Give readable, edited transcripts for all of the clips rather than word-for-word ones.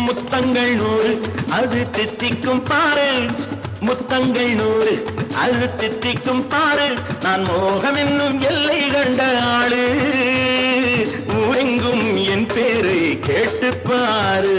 முத்தங்கள் 100 அது தித்திக்கும் பாரு, முத்தங்கள் 100 அது தித்திக்கும் பாரு. நான் மோகம் என்னும் எல்லை கண்ட ஆளு, ஊரெங்கும் என் பேரை கேட்டுப்பாரு.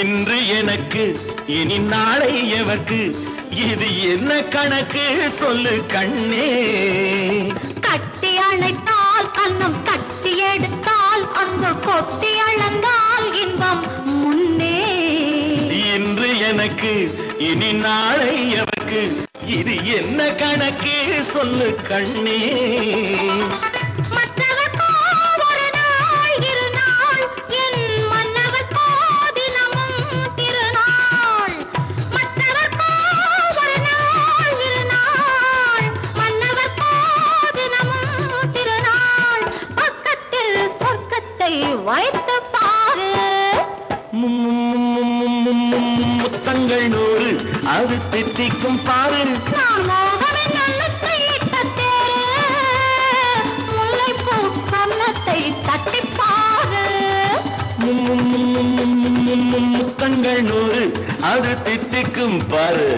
இன்று எனக்கு இனி நாளை எவர்க்கு, இது என்ன கணக்கு சொல்லு கண்ணே. கட்டி அணைத்தால் கண்ணம் தட்டி எடுத்தால் அன்பு கொட்டி அளந்தால் இன்பம் முன்னே. இன்று எனக்கு இனி நாளை எவர்க்கு, இது என்ன கணக்கு சொல்லு கண்ணே. வைத்து பாரு. முத்தங்கள் 100 அது தித்திக்கும் பாரு. முல்லைப்பூ கன்னத்தை தட்டி பாரு. முத்தங்கள் 100 அது தித்திக்கும் பாரு.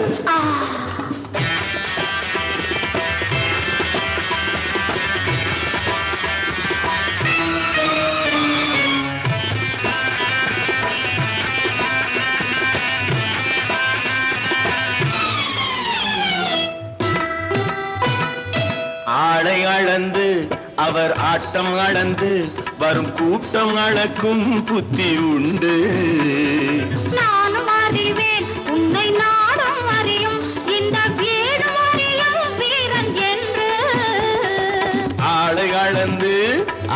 ஆளை அளந்து அவர் ஆட்டம் அளந்து வரும் கூட்டம் அளக்கும் புத்தி உண்டு. நானும் அறிவேன் உன்னை நாடும் அறியும் இந்த வீடும் அறியும் வீரன் என்று. ஆளை அளந்து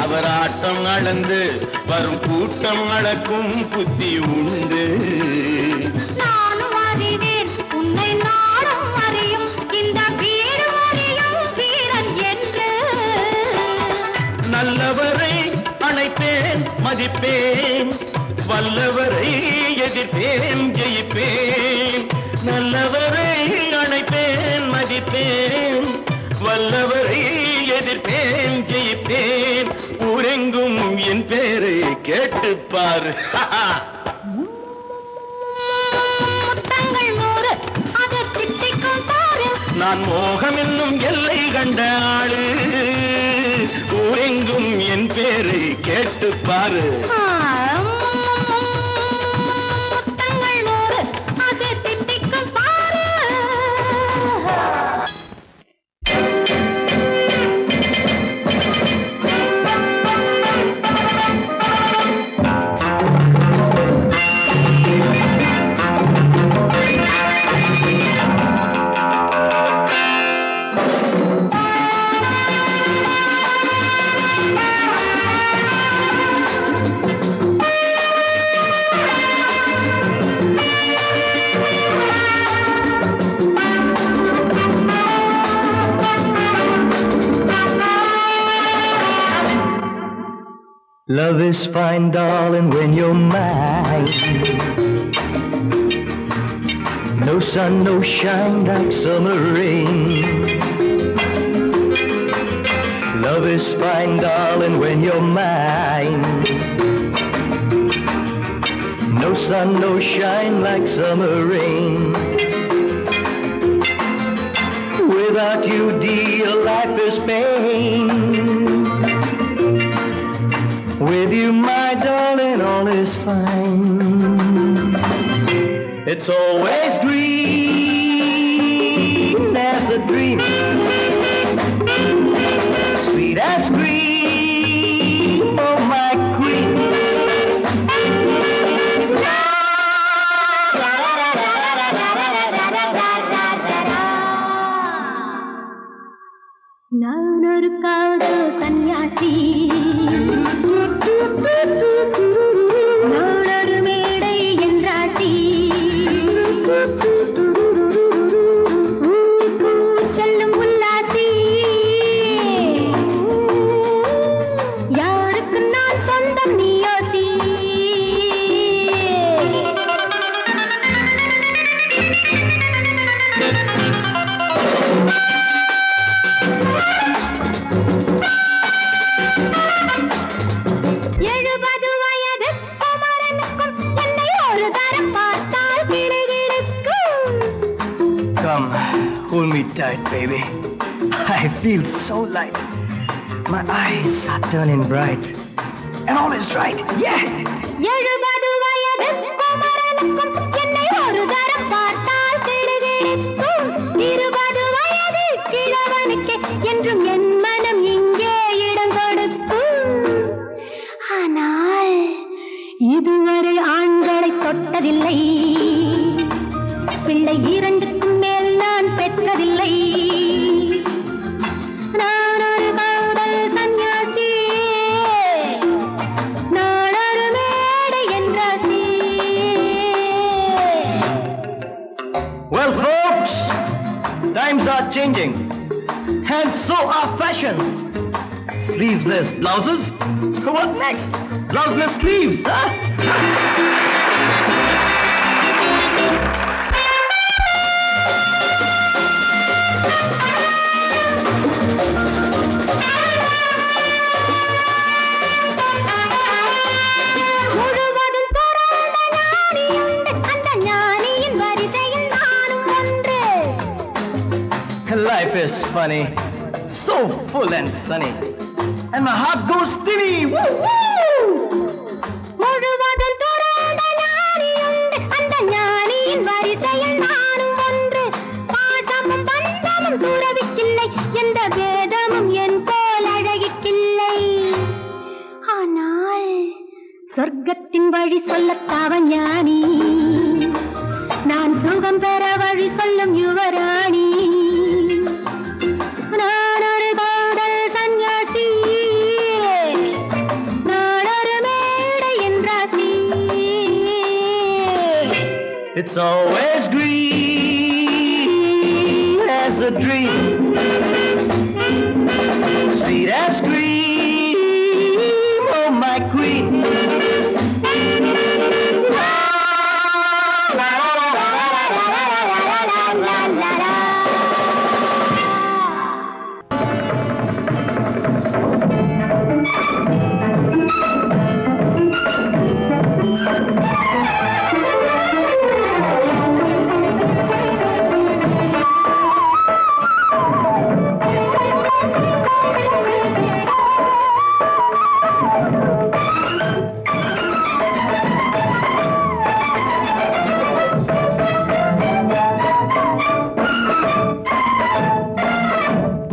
அவர் ஆட்டம் அளந்து வரும் கூட்டம் அளக்கும் புத்தி உண்டு. நானும் அறிவேன் உன்னை நாடும் அறியும் இந்த வீடும் அறியும் வீரன் என்று. நல்லவரை அணைப்பேன் மதிப்பேன், வல்லவரை எதிர்ப்பேன் ஜெயிப்பேன். நல்லவரை அணைப்பேன் மதிப்பேன், வல்லவரை எதிர்ப்பேன் ஜெயிப்பேன். ஊரெங்கும் என் பேரை கேட்டுப்பார். முத்தங்கள் 100 அது தித்திக்கும் பாரு. நான் மோகம் என்னும் எல்லை கண்ட ஆளு, ஊரெங்கும் என் பேரை கேட்டுப்பாரு. முத்தங்கள் 100 அது தித்திக்கும் பாரு. Love is fine, darling, when you're mine. No sun, no shine like summer rain. Love is fine, darling, when you're mine. No sun, no shine like summer rain. Without you, dear, life is pain. With you, my darling, all is fine. It's always green as a dream, sweet as cream, oh my queen. நான் ஒரு காதல் சன்னியாசி, tight, baby. I feel so light. My eyes are turning bright. And all is right, yeah! 70 வயது குமரனுக்கும் என்னை ஒரு தரம் பார்த்தால் கிடுகிடுக்கும். 20 வயது கிழவனுக்கு என்றும் என் மனம் இங்கே இடம் கொடுக்கும். ஆனால் இதுவரை ஆண்களை தொட்டதில்லை, பிள்ளை 2க்கும் மேல் நான் பெற்றதில்லை. நான் ஒரு காதல் சன்னியாசி, நான் ஒரு மேடை என்றாசி. Well, folks, times are changing. And so are fashions. Sleeveless blouses? What next? Blouseless sleeves, huh? முழுவதும் துறந்த ஞானியுண்டு, அந்த ஞானியின் வரிசையில் நானும் ஒன்று. Life is funny, so full and sunny. And my heart goes stinny. Woo, woo! முழுவதும் துறந்த ஞானியுண்டு, அந்த ஞானியின் வரிசையில் நானும் ஒன்று. பாசமும் பந்தமும் துறவிக்கில்லை, எந்த வேதமும் என் போல் அழகிக்கில்லை. ஆனால் சொர்க்கத்தின் வழி சொல்லத்தாவ ஞானி, நான் சுகம் பெற வழி சொல்லும் யுவராணி. நான் ஒரு காதல் சன்னியாசி, நான் ஒரு மேடை என்றாசி. It's always green as a dream, sweet as cream, oh my queen.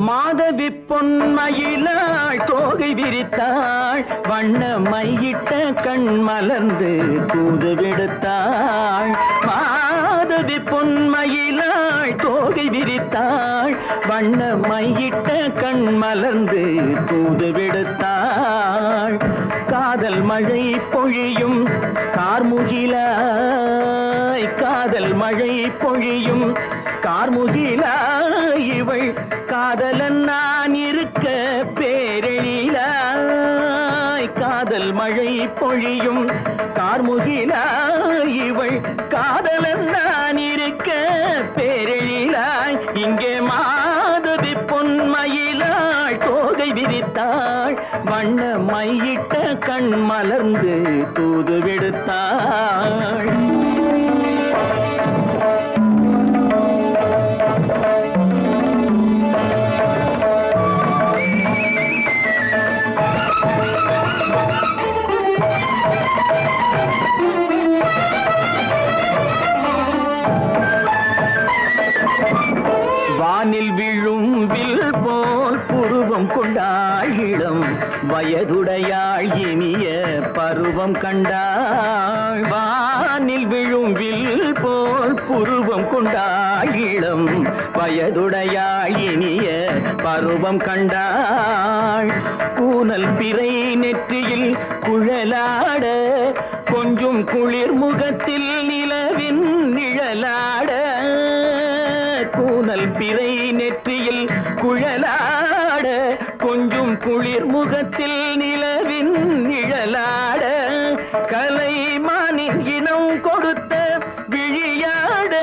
Madhavi பொன்மயிலாள் தோகை விரித்தாள், வண்ண மையிட்ட கண் மலர்ந்து தூது விடுத்தாள். மாதவி பொன்மயிலாள் தோகை விரித்தாள், வண்ண மையிட்ட கண் மலர்ந்து தூது விடுத்தாள். காதல் மழை பொழியும் கார்முகிலாய், காதல் மழை பொழியும் கார்முகிலாய், இவள் காதலன் நான் இருக்க பேரெழிலாய். காதல் மழை பொழியும் கார்முகிலாய், இவள் காதலன் நான் இருக்க பேரெழிலாய். இங்கே மாதவி பொன்மயிலாள் தோகை விரித்தாள், வண்ண மையிட்ட கண் மலர்ந்து தூது விடுத்தாள். வானில் விழும் வில் போல் புருவம் கொண்டாள் இளம் வயதுடையாள் இனிய பருவம் கண்டாள். வானில் விழும் வில் போல் புருவம் கொண்டாள் இளம் வயதுடையாள் இனிய பருவம் கண்டாள். கூனல் பிறை நெற்றியில் குழலாட, கொஞ்சம் குளிர் முகத்தில் நிலவின் நிழலாட. கூனல் பிறை நெற்றியில் குழலாட, கொஞ்சம் குளிர் முகத்தில் நிலவின் நிழலாட. கலைமானின் இனம் கொடுத்த விழியாட.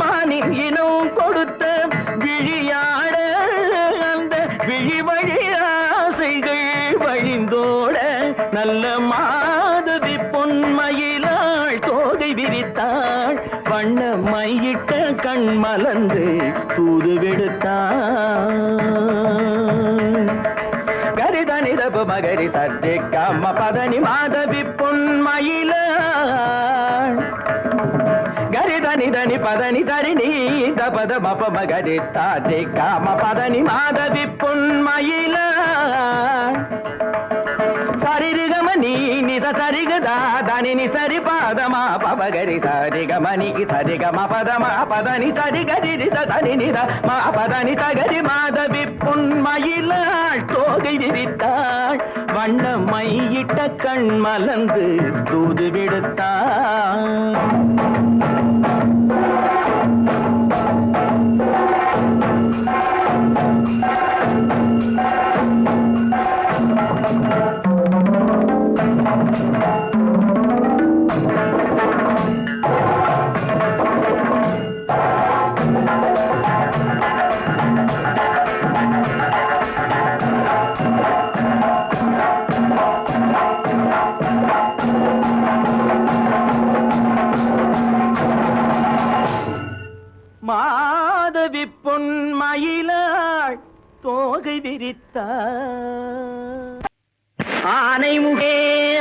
மானின் இனம் கொடுத்த விழியாட, அந்த விழி வழி ஆசைகள் விரித்தாள் வண்ண மையிட்ட கண் மலர்ந்து தூது விடுத்தாள் கரிதனிதபு மகரி தர்ஜி கம்ம பதனி மாதவி பொன்மயில கரிதனிதனி பதனி தரிணி தபத மப மகரி தர்ஜி கம்ம பதனி மாதவி பொன்மயில சரிகமணி நித சரிகதா தனி சரி பாதமா பபகரி சரிகமணி சரிகம பதமா பதனி சரிகரி தனி நித மா பதனி சகரி மாதவி பொன்மயிலாள் தோகை விரித்தாள் வண்ண மையிட்ட கண் மலர்ந்து தூது விடுத்தாள் மாதவி பொன்மயிலாள் தோகை விரித்தாள் ஆனை முகே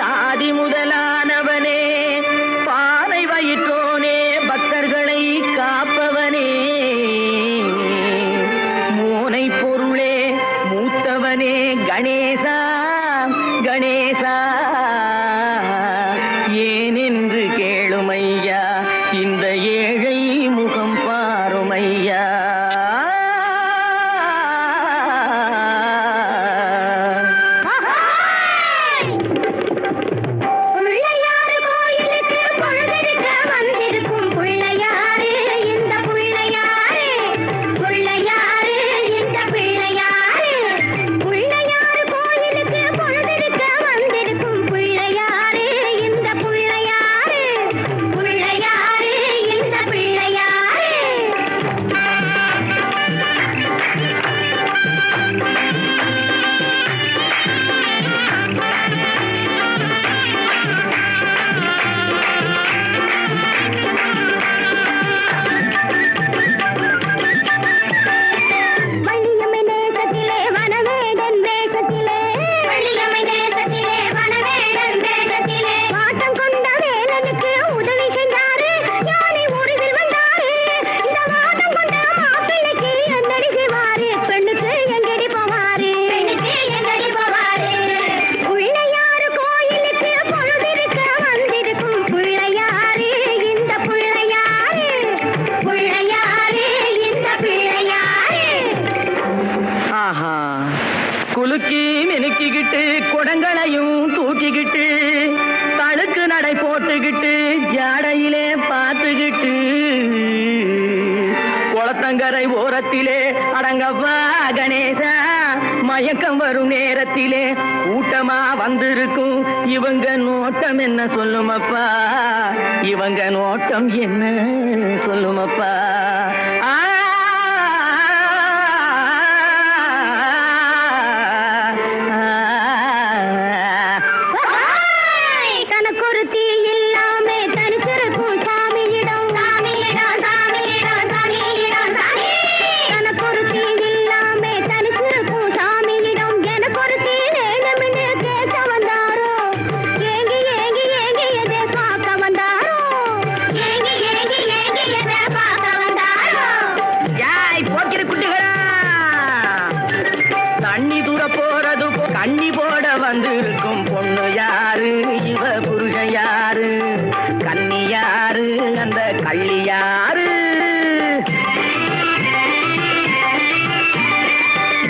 ஆதி முதலானவனே பானை வயிற்றோனே பக்தர்களை காப்பவனே மூனை பொருளே மூத்தவனே கணேசா கணேசா ஏனென்று கேளுமையா இந்த ஏழை முகம் பாருமையா குலுக்கி மினுக்கிக்கிட்டு குடங்களையும் தூக்கிக்கிட்டு தழுக்கு நடை போட்டுக்கிட்டு ஜாடையிலே பார்த்துக்கிட்டு குளத்தங்கரை ஓரத்திலே அடங்கப்பா கணேசா மயக்கம் வரும் நேரத்திலே கூட்டமா வந்திருக்கும் இவங்க நோட்டம் என்ன சொல்லுமப்பா இவங்க நோட்டம் என்ன சொல்லுமப்பா கண்ணி போட வந்திருக்கும் பொண்ணு யாரு இவ புருஷன் யாரு கண்ணி யாரு அந்த கள்ளி யாரு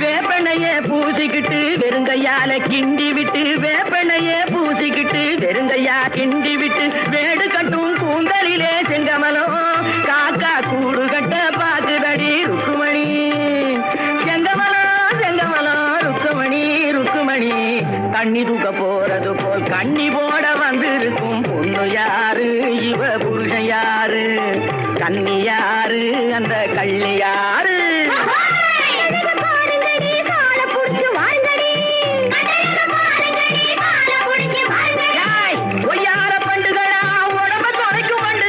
வேப்பனைய பூசிக்கிட்டு வெறுங்கையால கிண்டி விட்டு வேப்பனைய பூசிக்கிட்டு வெறுங்கையா கிண்டி விட்டு வேடு கட்டும் கூந்தலிலே செங்கமலம் காக்கா கூடு கட்ட பாக்குதடி ருக்குமணி செங்கமலம் செங்கமலம் ருக்குமணி ருக்குமணி கண்ணி தூக்க போறது போல் கண்ணி போட வந்திருக்கும் பொண்ணு யாரு இவ புருஷன் யாரு கண்ணி யாரு அந்த கள்ளி யாரு ஒய்யார பண்டுகளா உடம்ப துறைக்கும் பண்டு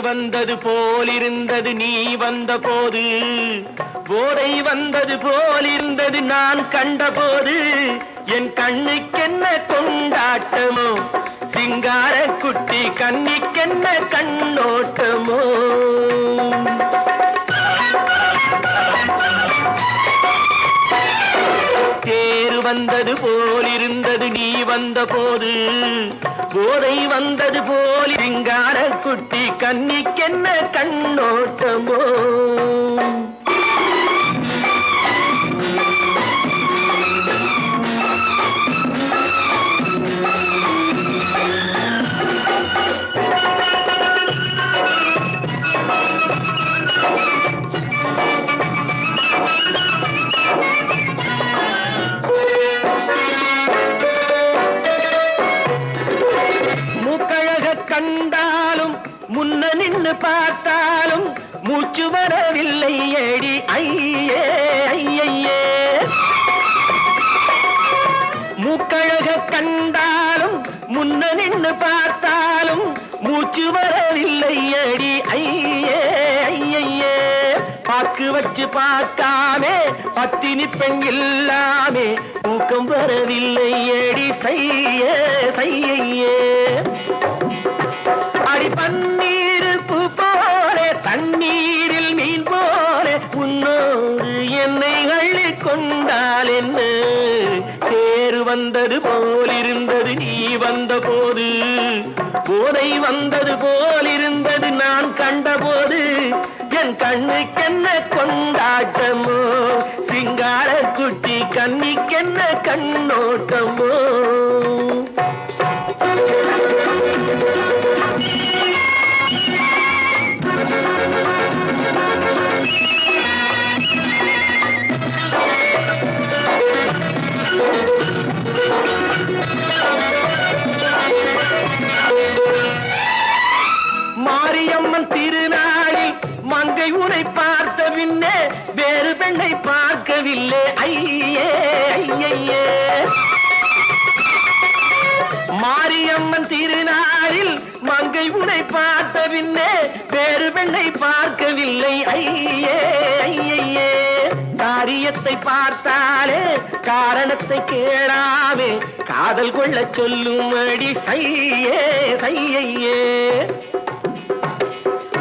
வந்தது போலிருந்தது நீ வந்த போது, போதை வந்தது போலிருந்தது நான் கண்டபோது, என் கண்ணுக்கென்ன கொண்டாட்டமோ, சிங்கார குட்டி கண்ணிக்கென்ன கண்ணோட்டமோ. தேரு வந்தது போலிருந்தது நீ வந்த போது, போதை வந்தது போல் சிங்கார குட்டி கண்ணிக்கென்ன கண்ணோட்டமோ. கண்டாலும் முன்ன நின்னு பார்த்தாலும் மூச்சு வரவில்லை ஏடி ஐயே ஐயே. மூக்கழக கண்டாலும் முன்ன நின்னு பார்த்தாலும் மூச்சு வரவில்லை ஏடி ஐயே ஐயே. பாக்கு வச்சு பார்க்காமே பத்தினி பெண் இல்லாமே தூக்கம் வரவில்லை ஏடி செய்யே செய்யே. அடி பன்னீர் பூ போல தண்ணீரில் மீன் போல உன்னோடு என்னை அள்ளி கொண்டால் என்ன. தேர் வந்தது போலிருந்தது நீ வந்த போது, போதை வந்தது போலிருந்தது நான் கண்டபோது, என் கண்ணுக்கென்ன கொண்டாட்டமோ, சிங்கார குட்டி கண்ணிக்கென்ன கண்ணோட்டமோ. மாரியம்மன் திருநாளில் மங்கை உனை பார்த்த பின்னே வேறு பெண்ணை பார்க்கவில்லை ஐயே ஐயே. மாரியம்மன் திருநாளில் மங்கை உனை பார்த்த பின்னே வேறு பெண்ணை பார்க்கவில்லை ஐயே ஐயே. காரியத்தை பார்த்தாலே காரணத்தை கேளாமே காதல் கொள்ள சொல்லும் அடி செய்யே செய்யே.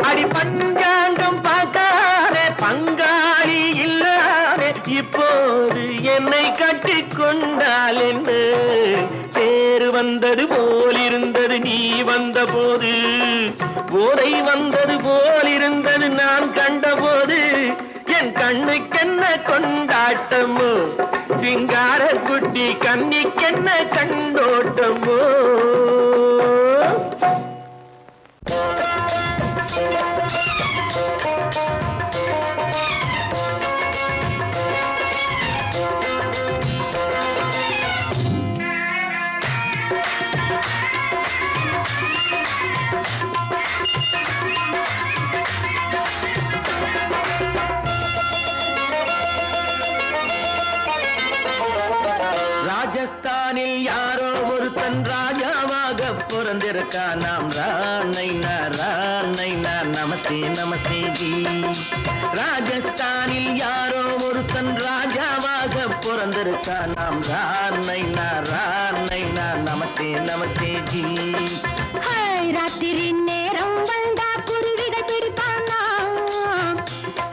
அடி பஞ்சாங்கம் பார்க்காத பங்காளி இல்லாமே இப்போது என்னை கட்டி கொண்டால் என்ன. தேர் வந்தது போலிருந்தது நீ வந்த போது, போதை வந்தது போலிருந்தது நான் கண்டபோது, என் கண்ணுக்கென்ன கொண்டாட்டமோ, சிங்கார குட்டி கண்ணிக்கென்ன கண்ணோட்டமோ. ராஜஸ்தானில் யாரோ ஒருத்தன் ராஜாவாக பிறந்திருக்கான். நாம் ராணைனா ராணைனா நமஸ்தே நமஸ்தே ஜி. ராஜஸ்தானில் யாரோ ஒருத்தன் ராஜாவாக பிறந்திருக்கான். நாம் ராணைனா ராணைனா நமஸ்தே நமஸ்தே ஜி. ராத்திரி நேரம் வந்தா குருவிகள் பிடிப்பானா,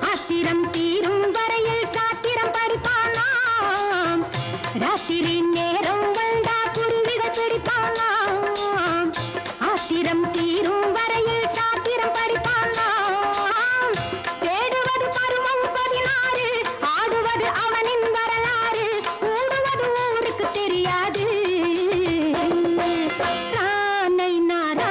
ஆத்திரம் தீரும் வரையில் சாத்திரம் படிப்பானா. ராத்திரி நேரம் வந்தா குருவிகள் பிடிப்பானா, ஆத்திரம் தீரும் வரையில் சாத்திரம் படிப்பானா. தேடுவது பருவம் 16, ஆடுவது அவனின் வரலாறு, கூடுவது ஊருக்கு தெரியாது. ரானை நான்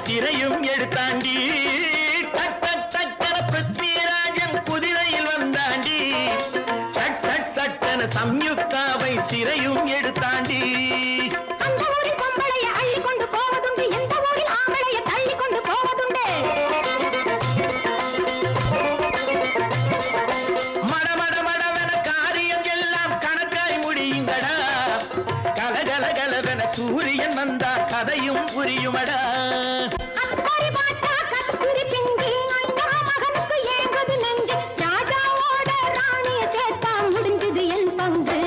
சிறையும் எடுத்தாண்டி டக் டக் டக்கன பிருத்விராஜன் குதிரையில் வந்தாண்டி சட் சட் சட்டன சம்யுக்தாவை சிறையும் எடுத்தாண்டி அந்த ஊரில் பொம்பளைய அள்ளி கொண்டு போவதுண்டு எந்த ஊரில் ஆம்பளைய தள்ளி கொண்டு போவதுண்டு மடமட மடவன காரியம் எல்லாம் கணக்காய் முடியுங்கடா கலகல கலவன சூரியன் வந்தா கதையும் புரியுமடா அக்கறை பார்த்தா கத்திரி பிஞ்சு அந்த மகனுக்கு ஏங்குது நெஞ்சு ராஜாவோட ராணிய சேர்த்தா முடிஞ்சது என் பங்கு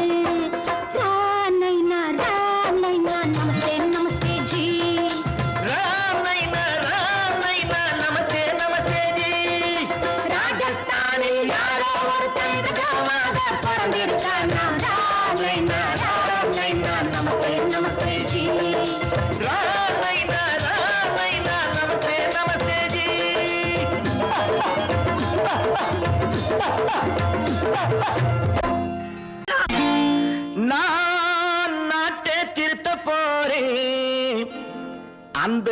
ராமைனா நமஸ்தே நமஸ்தே ஜி ராம் நைனா நமஸ்தே நமஸ்தே ஜி ராஜஸ்தானில் யாரோ ஒருத்தன் ராமாக பிறந்திருக்கானா ராமைனா நமஸ்தே நமஸ்தே ஜி ராம் நைனா நமஸ்தே நமஸ்தே ஜி நான் நாட்டை திருத்த போறேன் அந்த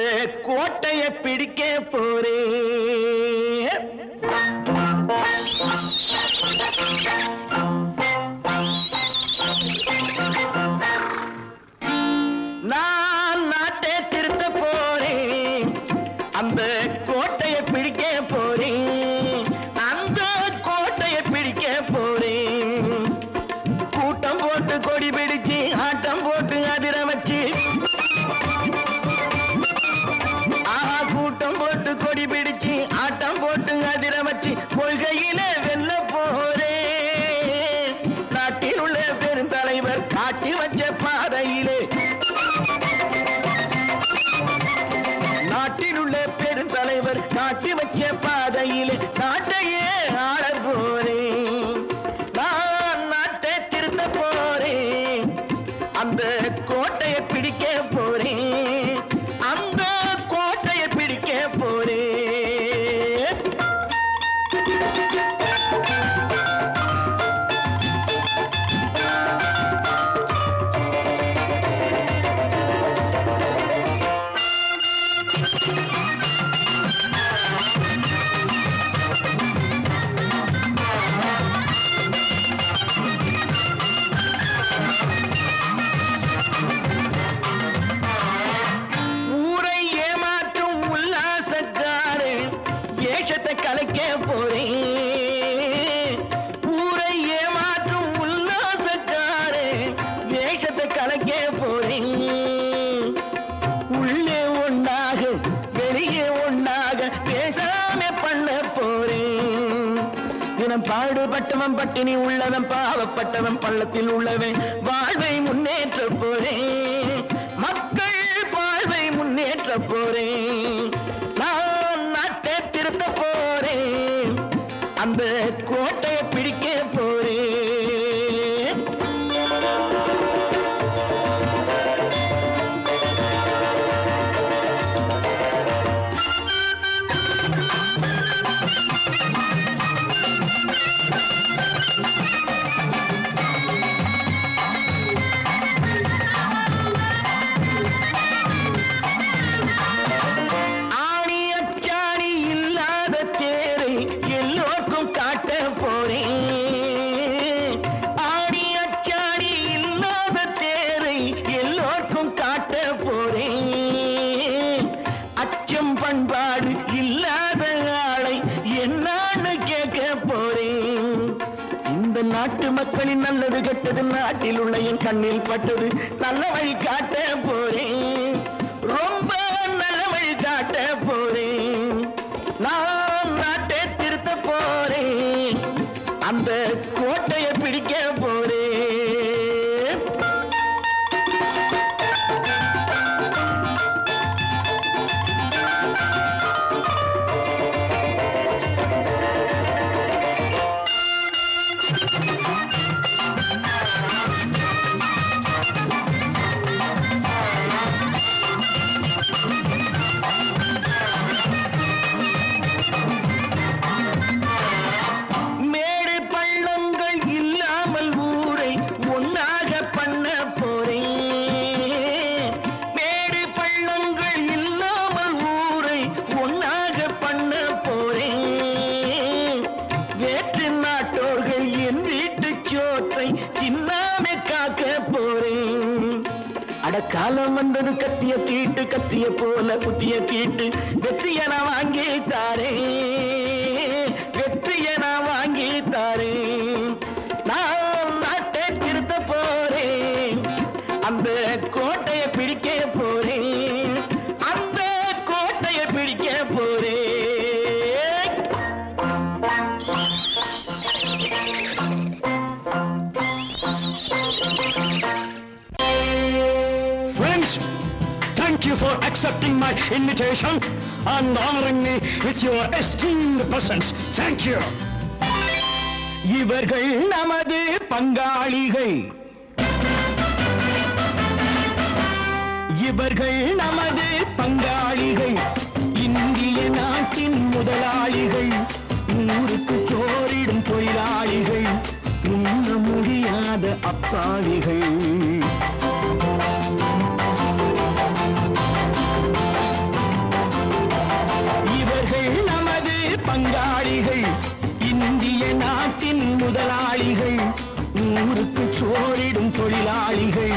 கோட்டையை பிடிக்க போறேன் நான் நாட்டை திருத்த போறேன் அந்த கோட்டையை பிடிக்க போறேன் அந்த கோட்டையை பிடிக்க போறேன் கூட்டம் போட்டு கொடி பிடிச்சு ஆட்டம் போட்டு அதிர வச்சு ஆஹா கூட்டம் போட்டு கொடி பிடிச்சு ஆட்டம் போட்டு அதிர வச்சு கொள்கையில வெல்ல போறேன் நாட்டில் உள்ள பெருந்தலைவர் காட்டி வச்ச பாதையிலே நாட்டில் உள்ள பெருந்தலைவர் காட்டி வச்ச பாதையிலே நாட்டையே ஆள போறேன் நான் நாட்டை திருத்த போறேன் அந்த கோட்டையை பிடிக்க போறேன் அந்த கோட்டையை பிடிக்க போறேன் ஊரை ஏமாற்றும் உல்லாசக்காரு வேஷத்தை கலைக்க போறேன் ஊரை ஏமாற்றும் உல்லாசக்காரு வேஷத்தை கலைக்க போறேன் உள்ளே ஒண்ணாக வெளியே ஒண்ணாக பேசாம பண்ண போறேன் தினம் பாடுபட்டவன் பட்டினி உள்ளவன் பாவப்பட்டவன் பள்ளத்தில் உள்ளவன் வாழ்வை முன்னேற்ற போறேன் மக்கள் வாழ்வை முன்னேற்ற போறேன் நான் நாட்டை திருத்த போறேன் அந்த கோட்டையை பிடிக்க போறேன் ஆணி அச்சாணி இல்லாத தேரை எல்லோருக்கும் காட்ட போறேன் ஆணி அச்சாணி இல்லாத தேரை எல்லோருக்கும் காட்ட போறேன் அச்சம் பண்பாடு இல்லாத ஆளை என்னான்னு கேட்க போறேன் இந்த நாட்டு மக்களின் நல்லது கெட்டது நாட்டில் உள்ள என் கண்ணில் பட்டது நல்ல வழி காட்ட போறேன் ரொம்ப நல்ல வழி காட்ட போறேன் நான் நாட்டை திருத்த போறேன் அந்த கோட்டையை பிடிக்க போறேன் அடக்காலம் வந்தது கத்திய தீட்டு கத்திய போல புத்திய தீட்டு வெற்றிய நான் வாங்கி தாரே வெற்றிய நான் வாங்கி தாரே நான் நாட்டை திருத்த போறேன் அந்த கோட்டையை பிடிக்க போறேன் அந்த கோட்டையை பிடிக்க போறேன் Friends, thank you for accepting my invitation and honoring me with your esteemed presence. Thank you. இவர்கள் நமது பங்காளிகள் இவர்கள் நமது பங்காளிகள் இந்திய நாட்டின் முதலாளிகள் ஊருக்கு சோறிடும் தொழிலாளிகள் உண்ண முடியாத அப்பாவிகள் இவர்கள் நமது பங்காளிகள் இந்திய நாட்டின் முதலாளிகள் ஊருக்கு சோறிடும் தொழிலாளிகள்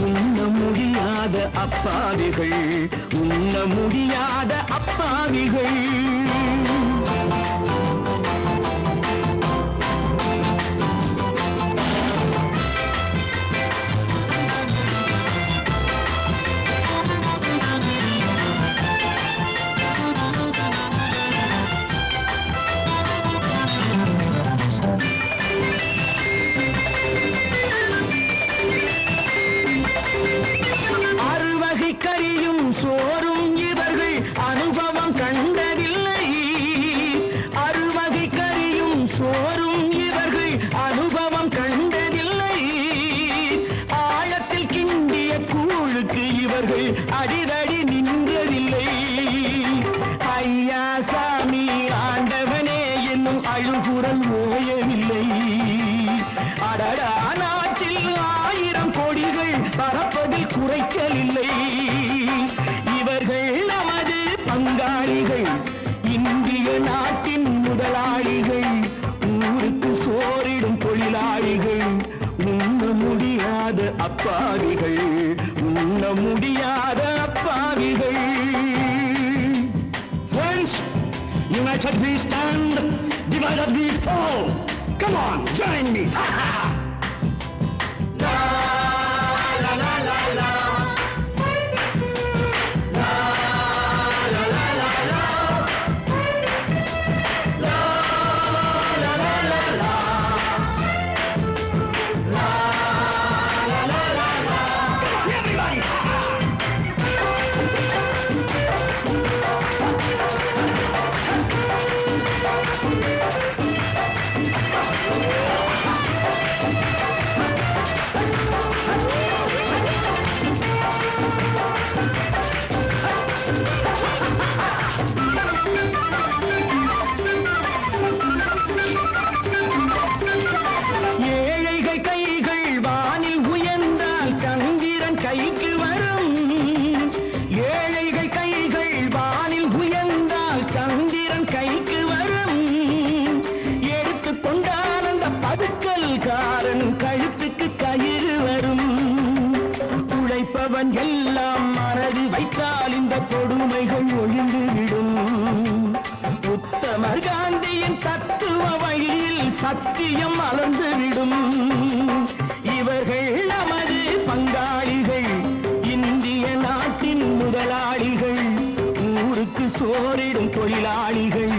உண்ண முடியாத அப்பாவிகள் உண்ண முடியாத அப்பாவிகள் அறுவகை கறியும் சோறும் இவர்கள் அனுபவம் கண்டதில்லை அறுவகை கறியும் சோறும் இவர்கள் அனுபவம் கண்டதில்லை ஆழத்தில் கிண்டிய கூழுக்கு இவர்கள் அடிதடி நின்றதில்லை ஐயா சாமி ஆண்டவனே என்னும் அழுகுரல் ஓயவில்லை அடடா நாட்டில் 1000 கோடிகள் பறப்பதில் குறைச்சலில்லை இவர்கள் நமது பங்காளிகள் இந்திய நாட்டின் முதலாளிகள் ஊருக்கு சோறிடும் தொழிலாளிகள் உண்ண முடியாத அப்பாவிகள் உண்ண முடியாத அப்பாவிகள் Friends, united we stand, divided we fall. Come on, join me. Ha ha! Everybody, ha ha! ஏழைகள் கைகள் வானில் உயர்ந்தால் சந்திரன் கைக்கு வரும் ஏழைகள் கைகள் வானில் உயர்ந்தால் சந்திரன் கைக்கு வரும் எடுத்துக்கொண்டால் அந்த பதுக்கல்காரன் கழுத்துக்கு கயிறு வரும் உழைப்பவன் எல்லாம் மனது வைத்தால் இந்த கொடுமைகள் ஒழிந்துவிடும் உத்தமர் காந்தியின் தத்துவ வழியில் சத்தியம் மலர்ந்துவிடும் இவர்கள் நமது பங்காளிகள் இந்திய நாட்டின் முதலாளிகள் ஊருக்கு சோறிடும் தொழிலாளிகள்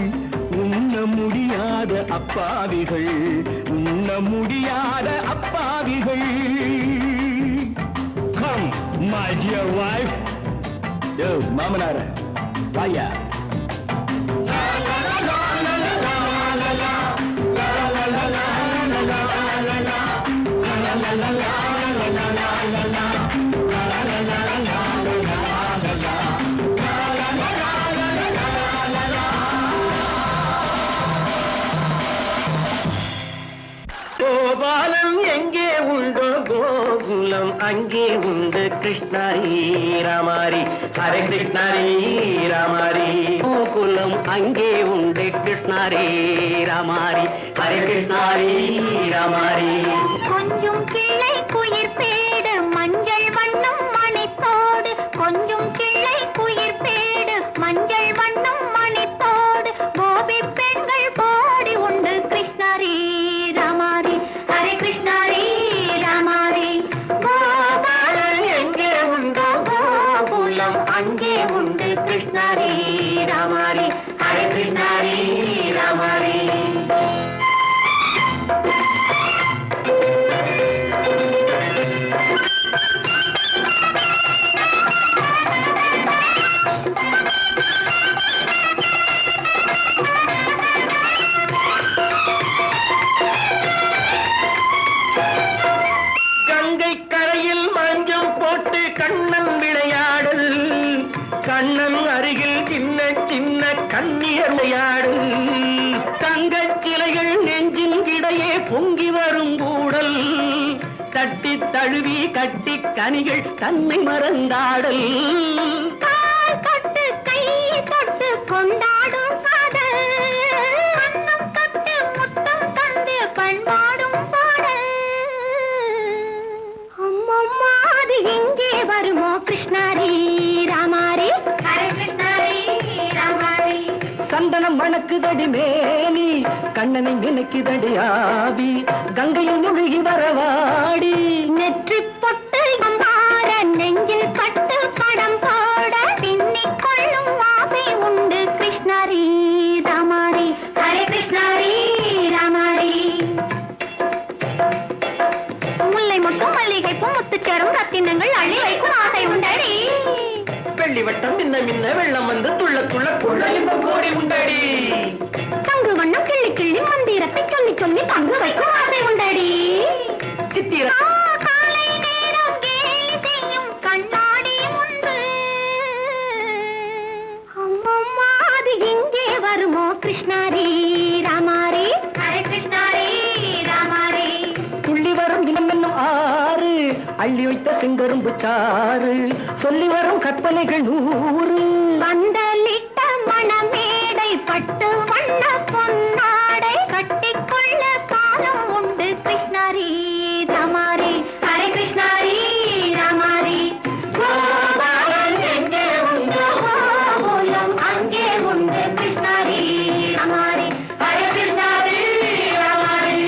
உண்ண முடியாத அப்பாவிகள் உண்ண முடியாத அப்பாவிகள் Come, my dear wife. யோ மாமனார வாயா கோபாலம் எங்கே உண்டோ கோகுலம் அங்கே உண்டு கிருஷ்ணாரி ராமாரி ஹரே கிருஷ்ணாரி ராமாரி கோகுலம் அங்கே உண்டு கிருஷ்ணாரி ராமாரி ஹரே கிருஷ்ணாரி ராமாரி கொஞ்சம் கிளை குயிர் பேடு மஞ்சள் வண்ணம் மண கங்கை கரையில் மஞ்சம் போட்டு கண்ணன் விளையாடல், கண்ணன் அருகில் சின்ன சின்ன கண்ணியர் விளையாடு, தங்கச் சிலைகள் நெஞ்சின் இடையே பொங்கி வரும் கூடல், தட்டி தழுவி கட்டி கனிகள் தன்னை மறந்தாடல், தொட்டு கை தொட்டு கொண்டாடும் காதல், கண்ணம் தொட்டு முத்தம் தந்து பண்பாடும் பாடல். அம்மம்மா அது எங்கே வருமோ கிருஷ்ணாரி ராமாரி, ஹரே கிருஷ்ணாரி ராமாரி. சந்தனம் மணக்குதடி மேனி, கண்ணனை நினைக்குதடி ஆவி, கங்கையில் முழுகி வரவாடி, நெற்றி பொட்டு அம்பார நெஞ்சில் பட்டு படம் போட பின்னிக் கொள்ளும் ஆசை உண்டு கிருஷ்ணாரி ராமாரி, ஹரே கிருஷ்ணாரி ராமாரி. முல்லை மொட்டும் மல்லிகை பூ முத்துச்சேரும் ரத்தினங்கள் அள்ளி வைக்கும் ஆசை உண்டடி, வெள்ளி வட்டம் மின்ன மின்ன வெள்ளம் வந்து துள்ள துள்ள கொள்ள இன்பம் கோடி உண்டடி, சங்கு வண்ணம் கிள்ளி கிள்ளி மந்திரத்தை சொல்லி சொல்லி பங்கு வைக்கும் ஆசை உண்டடி. சித்திர காலை நேரம் கேலி செய்யும் கண்ணாடி முன்பு அம்மம்மா அது எங்கே வருமோ கிருஷ்ணாரி ராமாரி, ஹரே கிருஷ்ணாரி ராமாரி. துள்ளி வரும் இனம் என்னும் ஆறு, அள்ளி வைத்த செங்கரும்பு சாறு, சொல்லி வரும் கற்பனைகள் 100, பந்தலிட்ட மணமேடை பட்டு வண்ண பொன்னாடை கட்டிக்கொள்ள காலம் உண்டு கிருஷ்ணாரி ராமாரி, ஹரே கிருஷ்ணாரி ராமாரி. கோபாலன் எங்கே உண்டு கோகுலம் அங்கே உண்டு கிருஷ்ணாரி ராமாரி, ஹரே கிருஷ்ணாரி ராமாரி.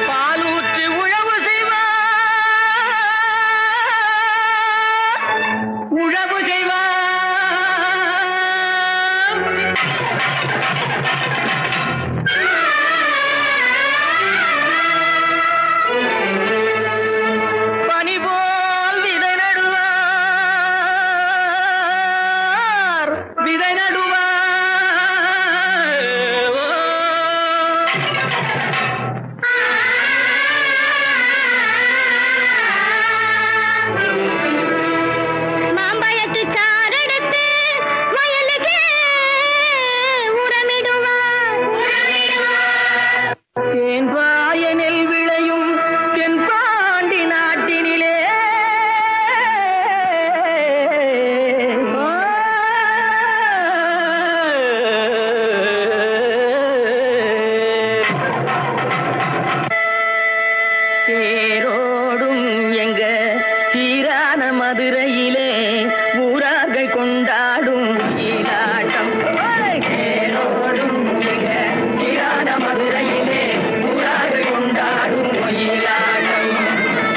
பாலூற்றி உழவு செய்வார், உழவு செய்வார், பனி போல் விதை நடுவார், விதை நடுவார். மாம்பழத்து சாரெடுத்து வயலுக்கு உரமிடுவார், உரமிடுவார். தேன்பாய நெல் விளையும் தென்பாண்டி நாட்டினிலே, தேரோடும் எங்க சீரான மதுரையிலே ஊரார்கள் கொண்டாடும் ஈலாட்டம், தேரோடும் எங்க சீரான மதுரையிலே ஊரார்கள் கொண்டாடும் ஈலாட்டம்.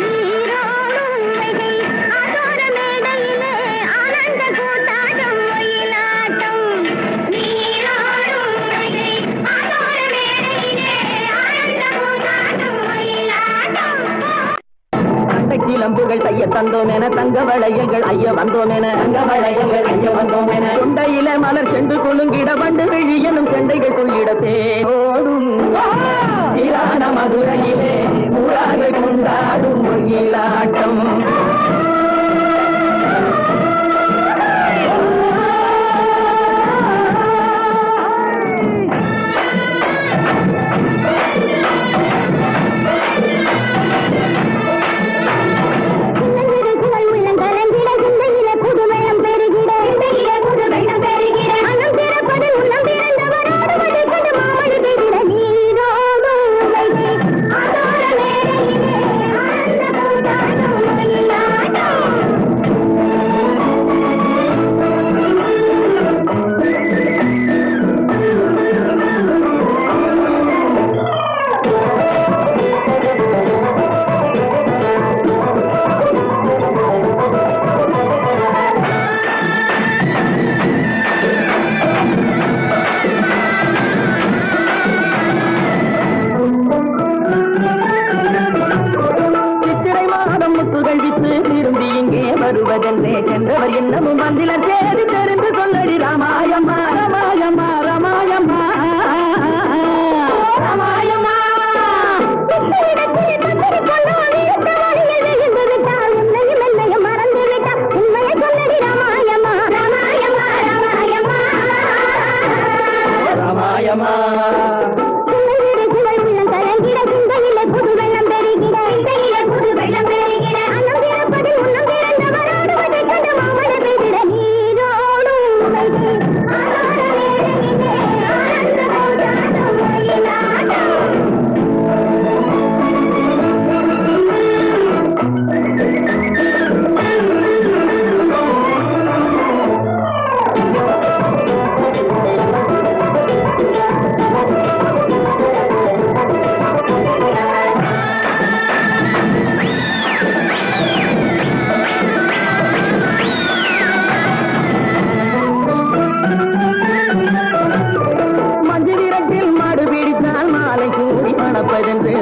நீரோடும் வைகை ஆதோர மேடையிலே ஆனந்த கூத்தாடும் ஒயிலாட்டம், நீரோடும் வைகை ஆதோர மேடையிலே ஆனந்த கூத்தாடும் ஒயிலாட்டம். தங்க கிளம்புகள் செய்ய தந்தோம் என, தங்க வளையல்கள் ஐய வந்தோம் என, தங்க வளையல்கள் ஐய வந்தோம் என, கொண்டையில மலர் சென்று கொழுங்கிட வண்டு விழி எனும் செண்டைகள் கொள்ளிட தேரோடும் சீரான மதுரையிலே ஊரார்கள் கொண்டாடும் ஒயிலாட்டம். சின்னஞ்சிறு உள்ளங்கலங்கிட சிந்தையிலே புது வெள்ளம் பெருகிட, சிந்தையிலே புது வெள்ளம் பெருகிட, மனம் திறப்பது உள்ளம் திறந்தவர் ஆடுவதை கொண்டு மாமழை பெய்திட, நீரோடும் வைகை ஆதோர மேடையிலே ஆனந்த கூத்தாடும் திரும்பி இங்கே வருவதென்றே சென்றவர் இன்னமும் வந்தில தேடி தெரிந்து சொல்லடி ராமாயம்மா ராமாயம்மா ராமாயம்மா ராமாயம்மா ராமாயம்மா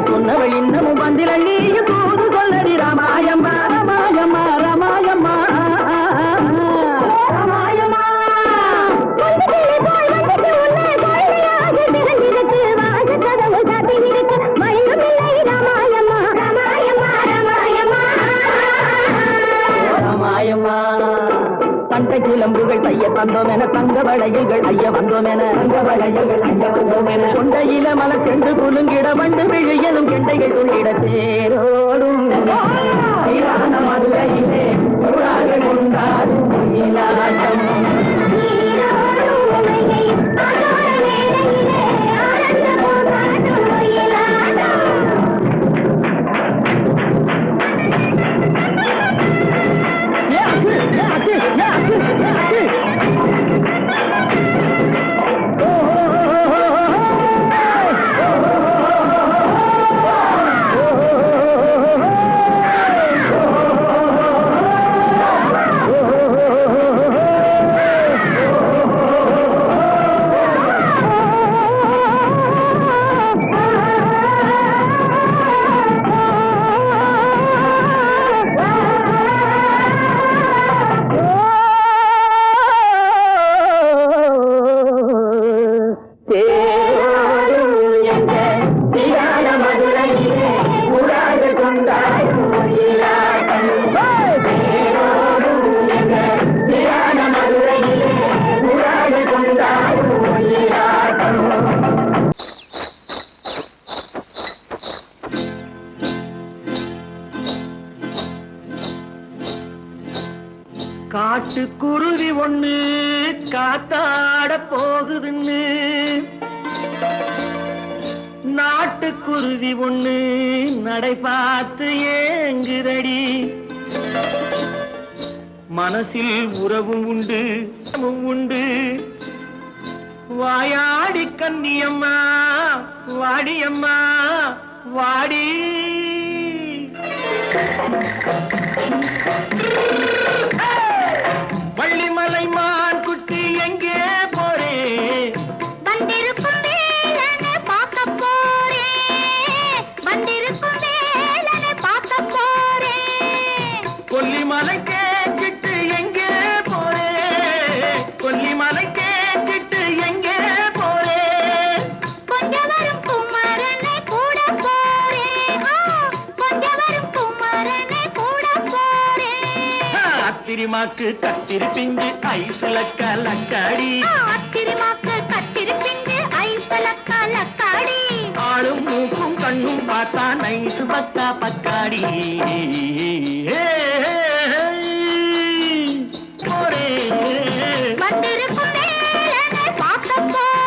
சொன்னவள் இன்னமும் வந்திலள்ளி தூது சொல்லடி ராமாயம்மா ராமாயம்மா ராமாயம்மா ராமாயம்மா ராமாயம்மா தண்டை கிளம்புகள் தைய தந்தோம் என தங்க வளையல்கள் ஐய வந்தோம் என தங்க வளையல்கள் ஐய வந்தோம் என கொண்டையில மலை சென்று குலுங்கிட வண்டு விழியனும் கெண்டைகள் துள்ளிட தேரோடும் மதுரையிலே கொண்டாடும் இலாட்டம் காட்டுக்குருவி ஒண்ணு காத்தாட போகுதுன்னு நாட்டுக்குருவி ஒண்ணு நடை பார்த்து ஏங்குதடி மனசில் உறவும் உண்டு வாயாடி கன்னியம்மா வாடியம்மா வாடி வள்ளிமலை மான் குட்டி எங்கே போறே வந்திருக்கும் வேலனை பார்க்க போறேன் வந்திருக்கும் வேலனை பார்க்க போறேன் கொல்லிமலை கேட்டுட்டு எங்கே போறே கொல்லிமலை கேட்டுட்டு எங்கே போறே கொஞ்சம் வரும் குமரனை கூட போறேன் கொஞ்சம் வரும் குமரனை கூட போறேன் அத்திரிமாக்கு கத்திருப்பிஞ்சு ஐசுல கலக்காடி அத்திரிமாக்கு கத்திருப்பிஞ்சு ஐசுல கலக்காடி ஆளும் மூக்கும் கண்ணும் பார்த்தா நைசு பக்கா பக்காடி போரே வந்திருக்கும் வேலனை பார்க்க போறேன்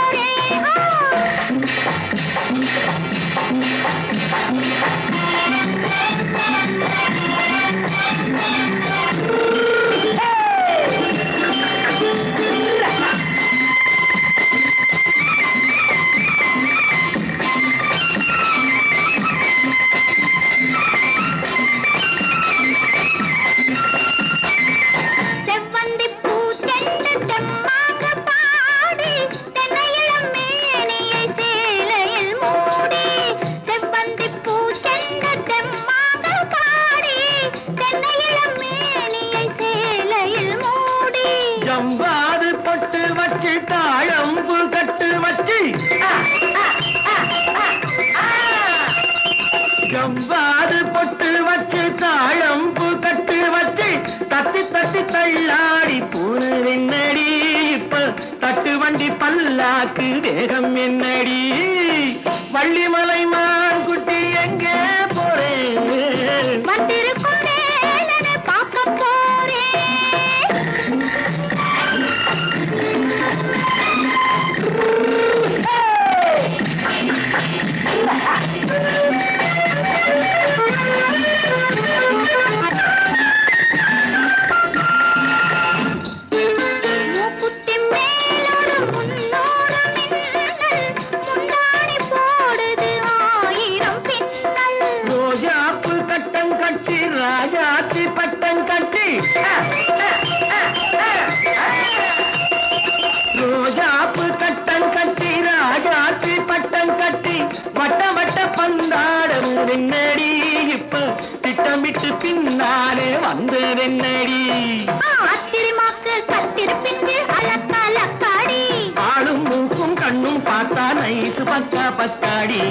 ஜவ்வாது பொட்டு வச்சு தாழம்பு கட்டு வச்சு தத்தி தத்தி தள்ளாடி பூனு என்னடி இப்ப தட்டு வண்டி பல்லாக்கு வேகம் என்னடி வள்ளிமலை மான் குட்டி எங்கே போறேன் வந்திருக்கும் வேலனை பார்க்க போறேன் மூக்குத்தி மேலோடு முன்னோடு மின்னல் முந்தாணி போடுது ஆயிரம் பின்னல் ரோஜாப்பு கட்டம் கட்டி ராஜாத்தி பட்டம் கட்டி ரோஜாப்பு கட்டம் கட்டி ராஜாத்தி பட்டம் கட்டி வட்ட வட்ட பந்தாடம் வெண்ணடி இப்ப திட்டமிட்டு பின்னாலே வந்ததென்னடி ஆத்திரமாக்கு கத்திருப்பிட்டு அலக்காடி ஆளும் மூக்கும் கண்ணும் பார்த்தா நைசு பக்கா பத்தாடி